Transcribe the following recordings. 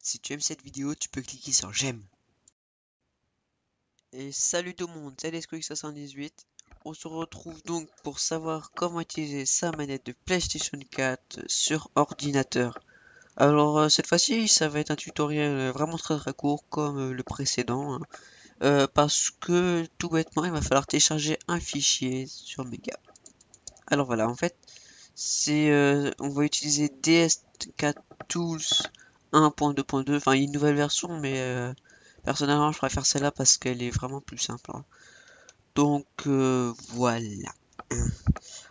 Si tu aimes cette vidéo, tu peux cliquer sur j'aime. Et salut tout le monde, c'est Lesquick78. On se retrouve donc pour savoir comment utiliser sa manette de PlayStation 4 sur ordinateur. Alors cette fois-ci, ça va être un tutoriel vraiment très court comme le précédent, hein. Parce que tout bêtement, il va falloir télécharger un fichier sur Mega. Alors voilà, en fait, on va utiliser DS4 Tools 1.2.2, enfin une nouvelle version, mais personnellement je préfère celle-là parce qu'elle est vraiment plus simple, hein. Donc voilà.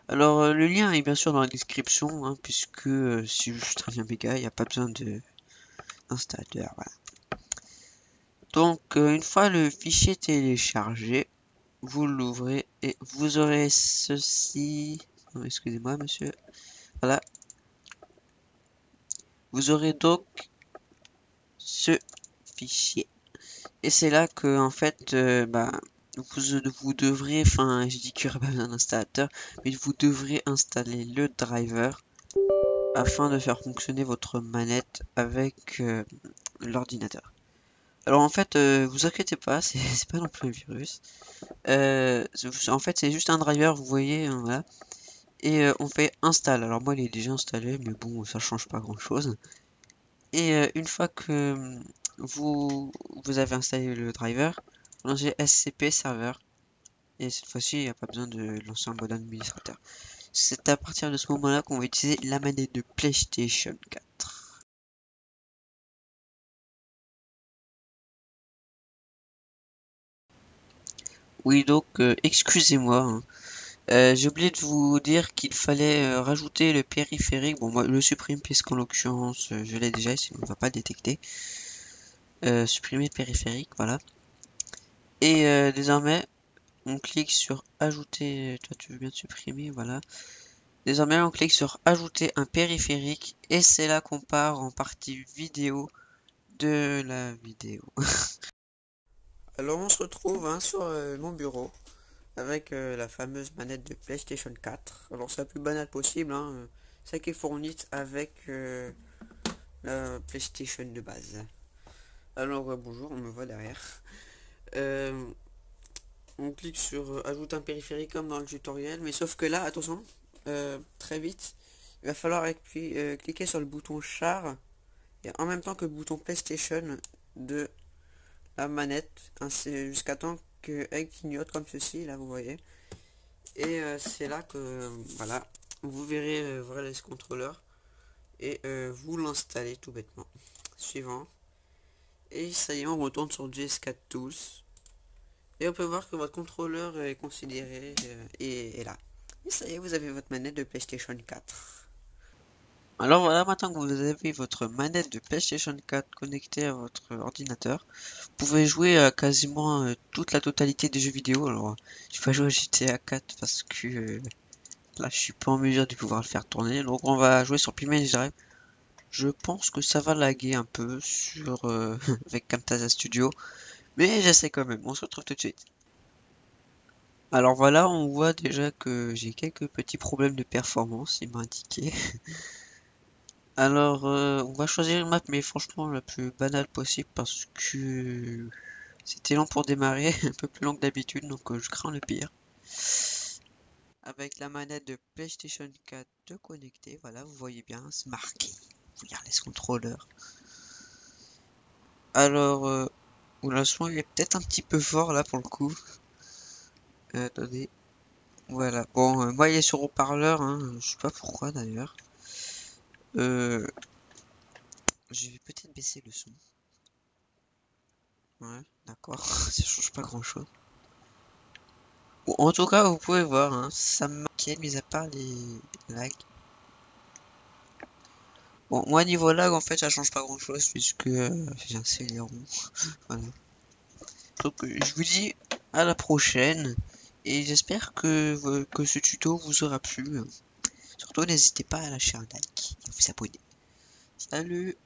Alors le lien est bien sûr dans la description, hein, puisque c'est juste un lien méga, il n'y a pas besoin d'installateur, voilà. Donc une fois le fichier téléchargé, vous l'ouvrez et vous aurez ceci. Oh, excusez-moi monsieur. Voilà. Vous aurez donc ce fichier. Et c'est là que en fait vous devrez, enfin je dis qu'il n'y aura pas besoin d'installateur, mais vous devrez installer le driver afin de faire fonctionner votre manette avec l'ordinateur. Alors en fait, vous inquiétez pas, c'est pas non plus un virus. En fait c'est juste un driver, vous voyez, hein, voilà. Et on fait install. Alors moi il est déjà installé, mais bon ça change pas grand chose. Et une fois que vous avez installé le driver, vous lancez SCP serveur. Et cette fois-ci, il n'y a pas besoin de lancer un mode administrateur. C'est à partir de ce moment-là qu'on va utiliser la manette de PlayStation 4. Oui, donc, excusez-moi, hein. J'ai oublié de vous dire qu'il fallait rajouter le périphérique. Bon, moi, je le supprime puisqu'en l'occurrence, je l'ai déjà, sinon on ne va pas le détecter. Supprimer le périphérique, voilà. Et désormais, on clique sur ajouter. Toi, tu veux bien te supprimer, voilà. Désormais, on clique sur ajouter un périphérique et c'est là qu'on part en partie vidéo de la vidéo. Alors, on se retrouve, hein, sur mon bureau avec la fameuse manette de PlayStation 4. Alors, c'est la plus banale possible, hein, celle qui est fournie avec la PlayStation de base. Alors, bonjour, on me voit derrière. Euh, on clique sur ajouter un périphérique comme dans le tutoriel, mais sauf que là, attention, très vite, il va falloir cliquer sur le bouton char et en même temps que le bouton PlayStation de la manette, ainsi jusqu'à temps qu'elle clignote comme ceci, là vous voyez. Et c'est là que voilà, vous verrez Wireless Controller et vous l'installez tout bêtement. Suivant. Et ça y est, on retourne sur DS4 Tools. Et on peut voir que votre contrôleur est considéré et est là. Et ça y est, vous avez votre manette de PlayStation 4. Alors voilà, maintenant que vous avez votre manette de PlayStation 4 connectée à votre ordinateur, vous pouvez jouer à quasiment toute la totalité des jeux vidéo. Alors, je vais pas jouer à GTA 4 parce que là, je suis pas en mesure de pouvoir le faire tourner. Donc, on va jouer sur Pimage Drive. Je pense que ça va laguer un peu sur avec Camtasia Studio, mais j'essaie quand même. On se retrouve tout de suite. Alors voilà, on voit déjà que j'ai quelques petits problèmes de performance, il m'a indiqué. Alors, on va choisir une map, mais franchement la plus banale possible parce que c'était lent pour démarrer, un peu plus long que d'habitude, donc je crains le pire. Avec la manette de PlayStation 4 de connecter, voilà, vous voyez bien, c'est marqué. Wireless Controller. Alors, le son il est peut-être un petit peu fort là pour le coup. Attendez, voilà. Bon, moi il est sur haut-parleur, hein, je sais pas pourquoi d'ailleurs. Je vais peut-être baisser le son. Ouais, d'accord, ça change pas grand-chose. Bon, en tout cas, vous pouvez voir, hein, ça m'inquiète, mis à part les lags. Bon, moi, niveau lag, en fait, ça change pas grand-chose, puisque j'ai un Celeron. Voilà. Donc, je vous dis à la prochaine, et j'espère que ce tuto vous aura plu. Surtout, n'hésitez pas à lâcher un like et vous abonner. Salut!